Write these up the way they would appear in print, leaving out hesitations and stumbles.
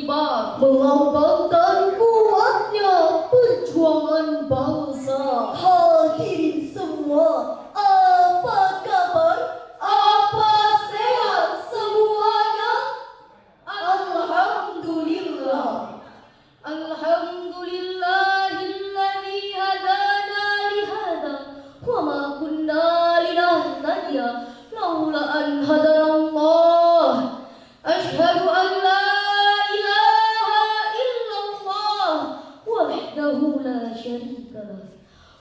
berkibar melambangkan kuatnya perjuangan bangsa. Hadirin semua, apa kabar? Apa sehat semuanya? Alhamdulillah. Alhamdulillahilladzi hadana lihada wa ma kunna linahtadiya laula an hadanallah. Asyhadu an la ilaha illallah wahdahu la syarika lah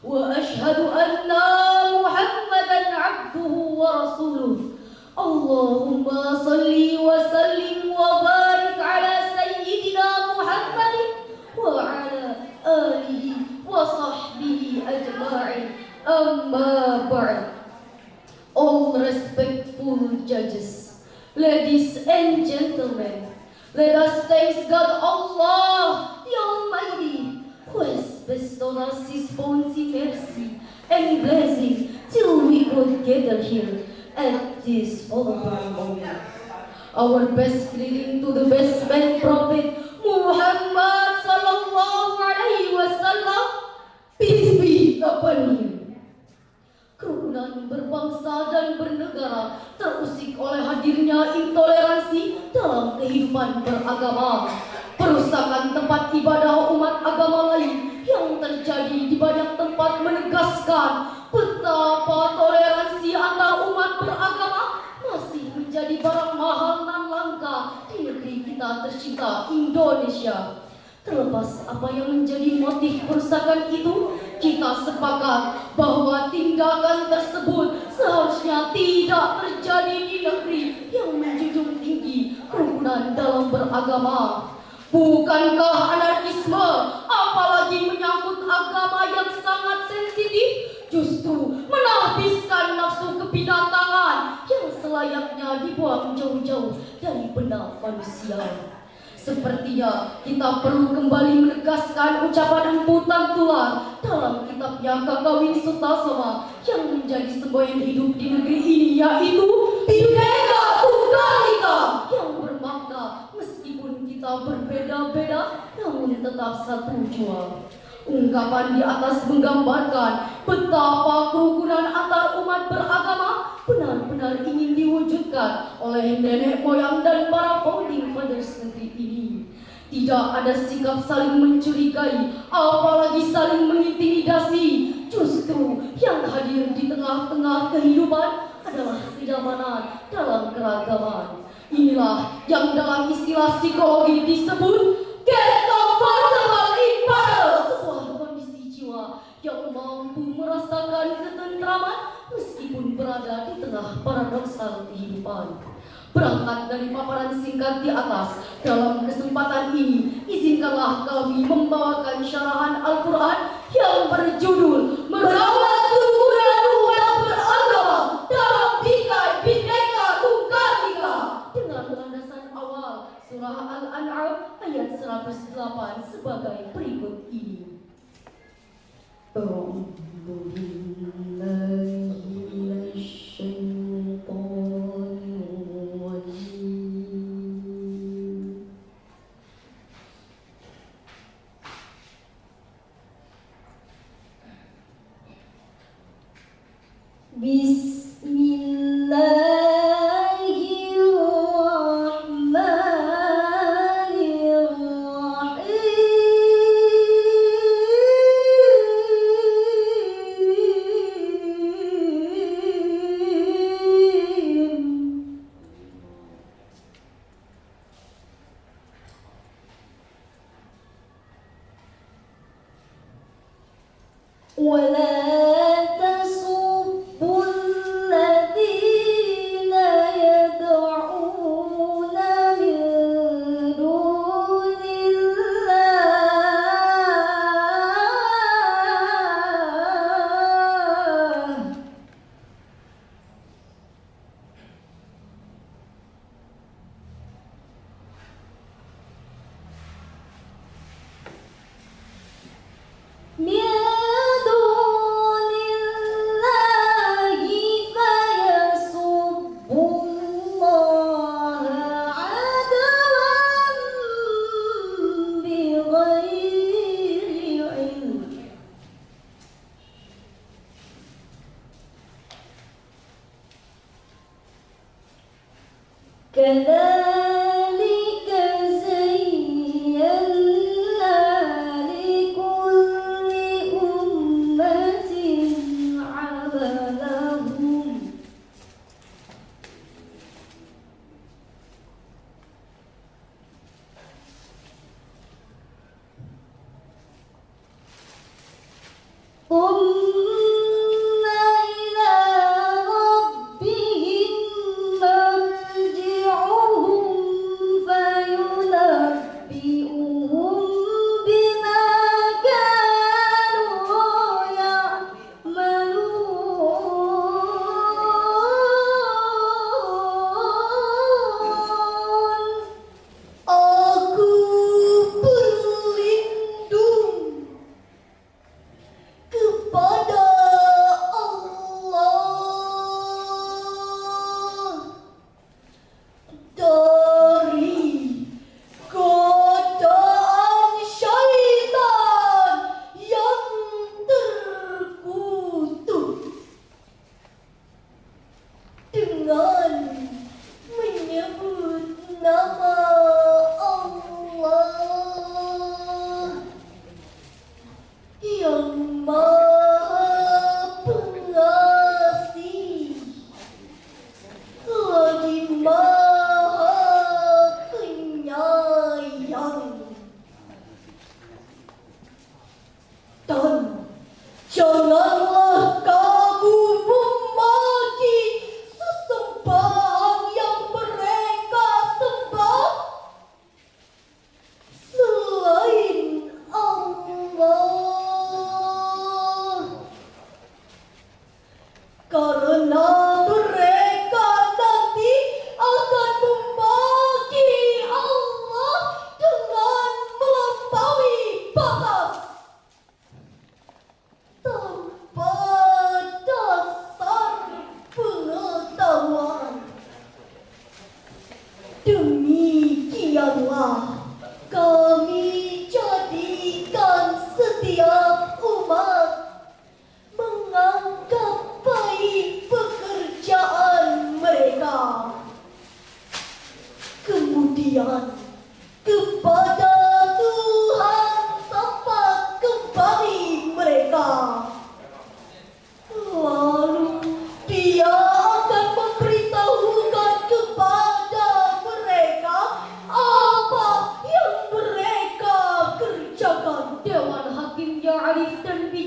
wa asyhadu anna Muhammadan abduhu wa rasuluh. Allahumma salli wa sallim wa barik ala sayyidina Muhammadin wa ala alihi wa sahbihi ajma'in. Amma ba'd. All respectful judges, ladies and gentlemen, let us thank God Allah the Almighty, who has bestowed us His bounty, mercy, and blessing till we could gather here at this honorable moment. Our best greeting to the best man Prophet Muhammad sallallahu alaihi wasallam, peace be upon him. Kerukunan berbangsa dan bernegara terusik oleh hadirnya intoleransi dalam kehidupan beragama. Perusakan tempat ibadah umat agama lain yang terjadi di banyak tempat menegaskan betapa toleransi antar umat beragama masih menjadi barang mahal dan langka di negeri kita tercinta Indonesia. Terlepas apa yang menjadi motif perusakan itu, kita sepakat bahwa tindakan tersebut seharusnya tidak terjadi di negeri yang menjunjung tinggi kerukunan dalam beragama. Bukankah anarkisme, apalagi menyangkut agama yang sangat sensitif, justru menahbiskan nafsu kebinatangan yang selayaknya dibuang jauh-jauh dari benak manusia? Sepertinya kita perlu kembali menegaskan ucapan Empu Tantular dalam kitabnya Kakawin Sutasoma yang menjadi semboyan hidup di negeri ini, yaitu Bhinneka Tunggal Ika, yang bermakna meskipun kita berbeda-beda namun tetap satu jua. Ungkapan di atas menggambarkan betapa kerukunan antar umat beragama benar-benar ingin diwujudkan oleh nenek moyang dan para founding fathers negeri ini. Tidak ada sikap saling mencurigai, apalagi saling mengintimidasi. Justru yang hadir di tengah-tengah kehidupan adalah kenyamanan dalam keragaman. Inilah yang dalam istilah psikologi disebut get comfortable in battle, sebuah kondisi jiwa yang mampu merasakan ketentraman meskipun berada di tengah paradoksal kehidupan. Berangkat dari paparan singkat di atas, dalam kesempatan ini izinkanlah kami membawakan syarahan Al-Quran yang berjudul Merawat Kerukunan Umat Beragama dalam Bingkai Bhinneka Tunggal Ika, dengan landasan awal surah Al-An'am ayat 108 sebagai berikut ini.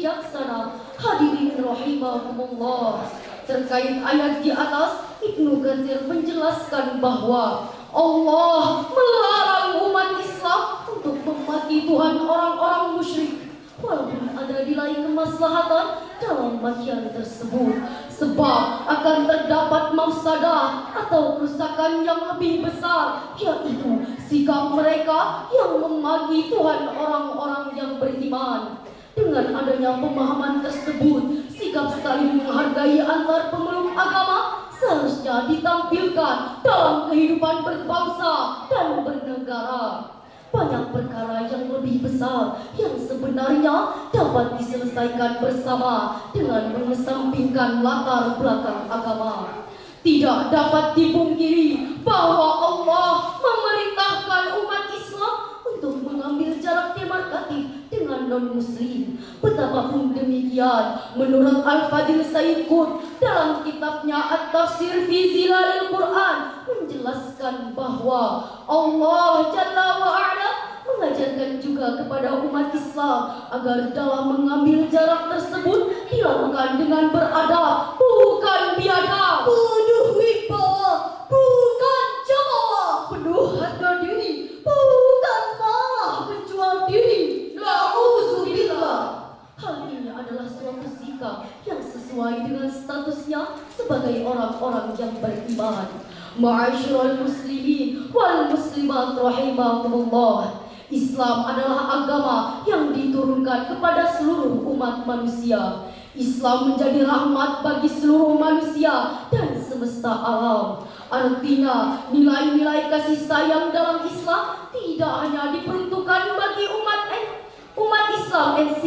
bijaksana. Hadirin rahimakumullah. Terkait ayat di atas, Ibnu Katsir menjelaskan bahwa Allah melarang umat Islam untuk memaki Tuhan orang-orang musyrik, walaupun ada nilai kemaslahatan dalam makian tersebut, sebab akan terdapat mafsadah atau kerusakan yang lebih besar, yaitu sikap mereka yang memaki Tuhan orang-orang yang beriman. Dengan adanya pemahaman tersebut, sikap saling menghargai antar pemeluk agama seharusnya ditampilkan dalam kehidupan berbangsa dan bernegara. Banyak perkara yang lebih besar yang sebenarnya dapat diselesaikan bersama dengan mengesampingkan latar belakang agama. Tidak dapat dipungkiri bahwa Allah memerintahkan umat Islam untuk mengambil jarak demarkatif dengan non-muslim. Betapapun demikian, menurut Al-Fadil Sayyid Qutb dalam kitabnya At-Tafsir fi Zilalil Quran menjelaskan bahwa Allah Jalla wa'ala mengajarkan juga kepada umat Islam agar dalam mengambil jarak tersebut dilakukan dengan beradab, bukan biadab, penuh wibawa, bukan cemooh, penuh harga diri, bukan malah menjual diri. Na'udzubillah. Hal ini adalah suatu sikap yang sesuai dengan statusnya sebagai orang-orang yang beriman. Ma'asyiral muslimin wal muslimat rahimakumullah. Islam adalah agama yang diturunkan kepada seluruh umat manusia. Islam menjadi rahmat bagi seluruh manusia dan semesta alam. Artinya, nilai-nilai kasih sayang dalam Islam tidak hanya diperuntukkan bagi umat Islam NC.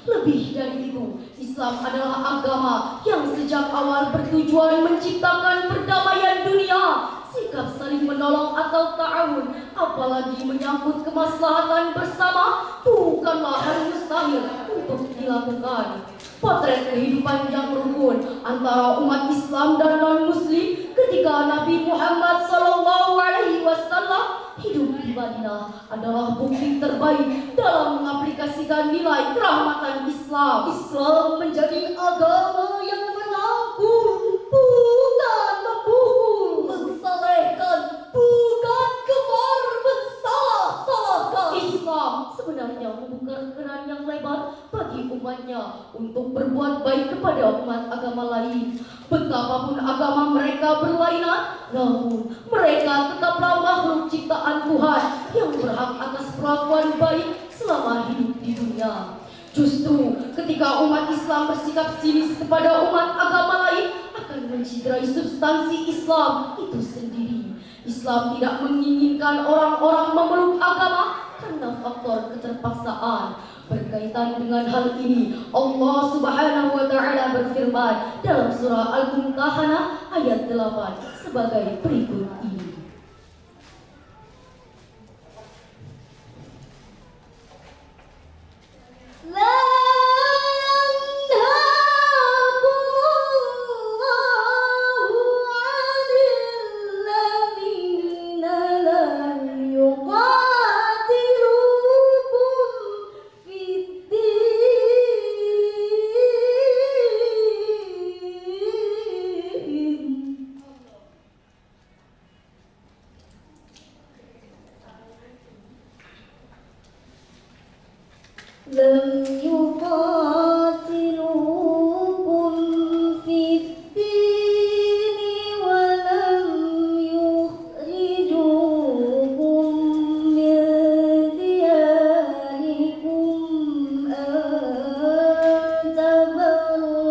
Lebih dari itu, Islam adalah agama yang sejak awal bertujuan menciptakan perdamaian dunia. Sikap saling menolong atau ta'awun, apalagi menyangkut kemaslahatan bersama, bukanlah hal mustahil untuk dilakukan. Potret kehidupan yang rukun antara umat Islam dan non-Muslim ketika Nabi Muhammad SAW hidup di Madinah adalah bukti terbaik dalam mengaplikasikan nilai kerahmatan Islam. Islam menjadi agama yang merangkul, bukan membukul, mensalehkan, bukan gemar mensalah-salahkan. Islam sebenarnya membuka keran yang lebar bagi umatnya untuk berbuat baik kepada umat agama lain. Betapapun agama mereka berlainan, namun mereka tetaplah makhluk ciptaan Tuhan yang berhak atas perlakuan baik selama hidup di dunia. Justru ketika umat Islam bersikap sinis kepada umat agama lain akan menciderai substansi Islam itu sendiri. Islam tidak menginginkan orang-orang memeluk agama karena faktor keterpaksaan. Berkaitan dengan hal ini, Allah Subhanahu wa taala berfirman dalam surah Al-Mumtahanah ayat 8 sebagai berikut ini. لم يقاتلوكم في الدين ولم يخرجوكم من دياركم أن تبروهم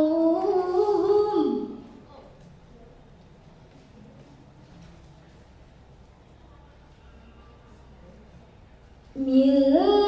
إن الله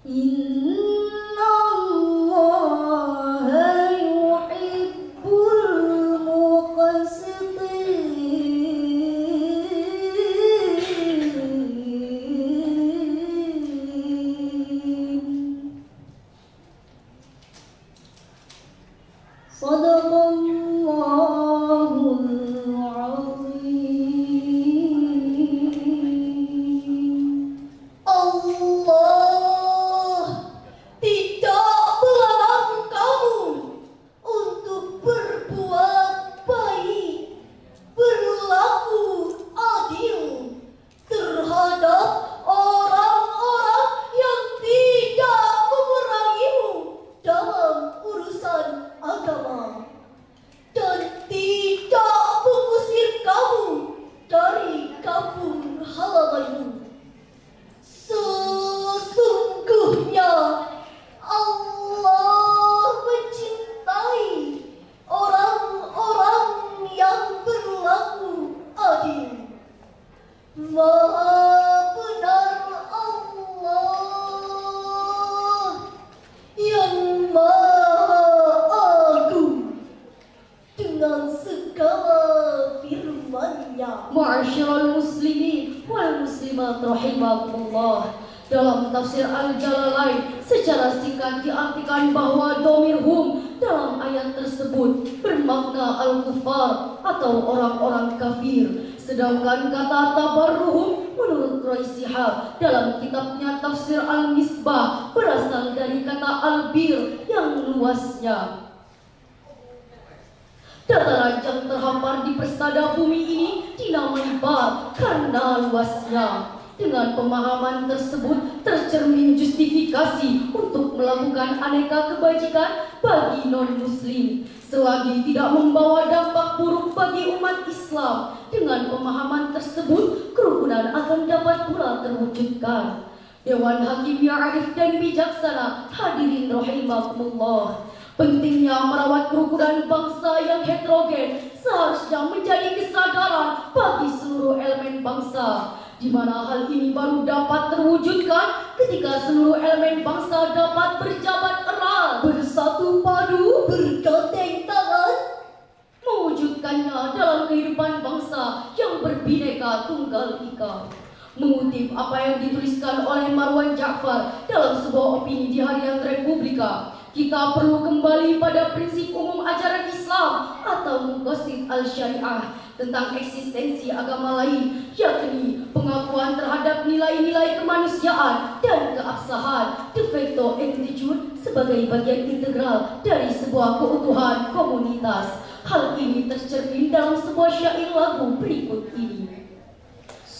Inna Allah yuhibbul muqsitin. Sadaqallahul azim. Allah tidak melarang kamu untuk berbuat baik, berlaku adil terhadap orang-orang yang tidak memerangimu dalam urusan agama dan tidak mengusir kamu dari kampung halamanmu. Sesungguhnya Allah mencintai orang-orang yang berlaku adil. Maha benar Allah yang Maha Agung dengan segala firman-Nya. Ma'asyiral muslimin wal muslimat rahimakumullah. Dalam tafsir Al-Jalalain secara singkat diartikan bahwa dhamir hum dalam ayat tersebut bermakna al-kufar atau orang-orang kafir. Sedangkan kata tabarruhum menurut Roy Shihab dalam kitabnya Tafsir Al-Misbah berasal dari kata al-bir yang luasnya. Dataran yang terhampar di persada bumi ini dinamai bar karena luasnya. Dengan pemahaman tersebut tercermin justifikasi untuk melakukan aneka kebajikan bagi non-muslim selagi tidak membawa dampak buruk bagi umat Islam. Dengan pemahaman tersebut kerukunan akan dapat pula terwujudkan. Dewan Hakim yang arif dan bijaksana, hadirin rahimakumullah. Pentingnya merawat kerukunan bangsa yang heterogen seharusnya menjadi kesadaran bagi seluruh elemen bangsa, di mana hal ini baru dapat terwujudkan ketika seluruh elemen bangsa dapat berjabat erat, bersatu padu, bergandeng tangan, mewujudkannya dalam kehidupan bangsa yang berbineka tunggal ika. Mengutip apa yang dituliskan oleh Marwan Ja'far dalam sebuah opini di Harian Republika, kita perlu kembali pada prinsip umum ajaran Islam atau Muqasid al-Syariah tentang eksistensi agama lain, yakni pengakuan terhadap nilai-nilai kemanusiaan dan keabsahan de facto attitude sebagai bagian integral dari sebuah keutuhan komunitas. Hal ini tercermin dalam sebuah syair lagu berikut ini.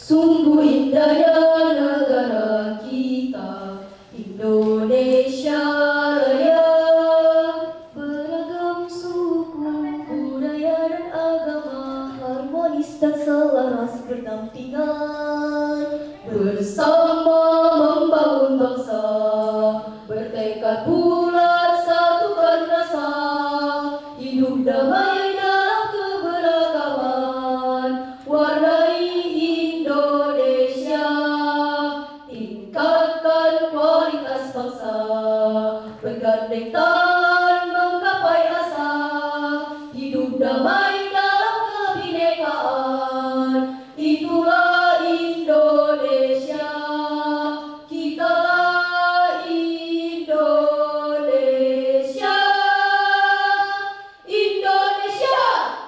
Sungguh indahnya negara kita, Indonesia Raya, beragam suku, budaya dan agama, harmonis dan selaras berdampingan, bersama membangun bangsa, bertekad bulat satukan rasa, hidup damai dalam keberagaman, warnai Indonesia, tingkatkan kualitas bangsa, bergandeng tangan menggapai asa, hidup damai dalam kebinekaan, itulah Indonesia, kitalah Indonesia, Indonesia.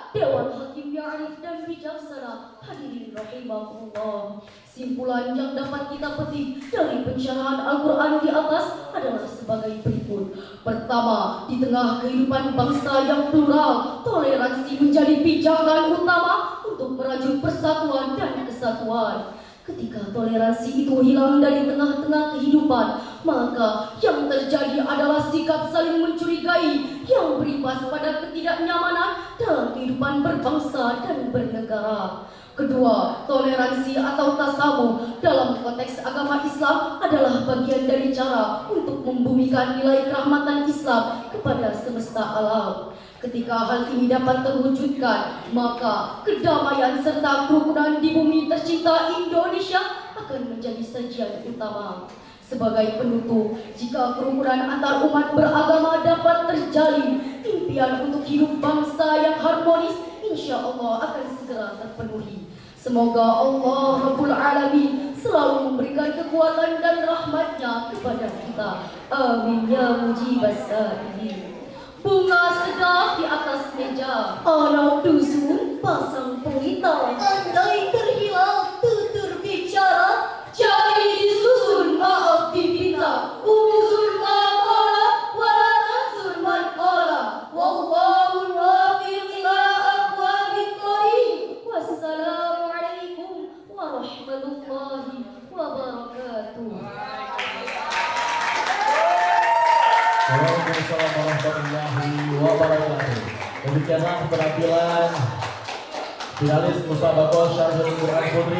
Dewan Hakim yang arif dan bijaksana, hadirin rahimakumullah. Simpulan yang dapat kita petik dari pensyarahan Al-Quran di atas adalah sebagai berikut. Pertama, di tengah kehidupan bangsa yang plural, toleransi menjadi pijakan utama untuk merajut persatuan dan kesatuan. Ketika toleransi itu hilang dari tengah-tengah kehidupan, maka yang terjadi adalah sikap saling mencurigai yang berimbas pada ketidaknyamanan dalam kehidupan berbangsa dan bernegara. Kedua, toleransi atau tasamuh dalam konteks agama Islam adalah bagian dari cara untuk membumikan nilai kerahmatan Islam kepada semesta alam. Ketika hal ini dapat terwujudkan, maka kedamaian serta kerukunan di bumi tercinta Indonesia akan menjadi sajian utama. Sebagai penutup, jika kerukunan antar umat beragama dapat terjalin, impian untuk hidup bangsa yang harmonis insya Allah akan segera terpenuhi. Semoga Allah Rabbul Alamin selalu memberikan kekuatan dan rahmatnya kepada kita. Amin ya mujibas sa'ilin. Bunga sedap di atas meja, anak dusun pasang pelita. Andai terhilang tutur bicara, jadi disusun maaf dipinta. Uzur maqala wala tansur man qala. Wallahu wafiq ila aqwamit thariq. Wassalamualaikum warahmatullahi wabarakatuh. Waalaikumsalam warahmatullahi wabarakatuh. Demikianlah penampilan finalis Musabaqah Syarhul Quran Putri.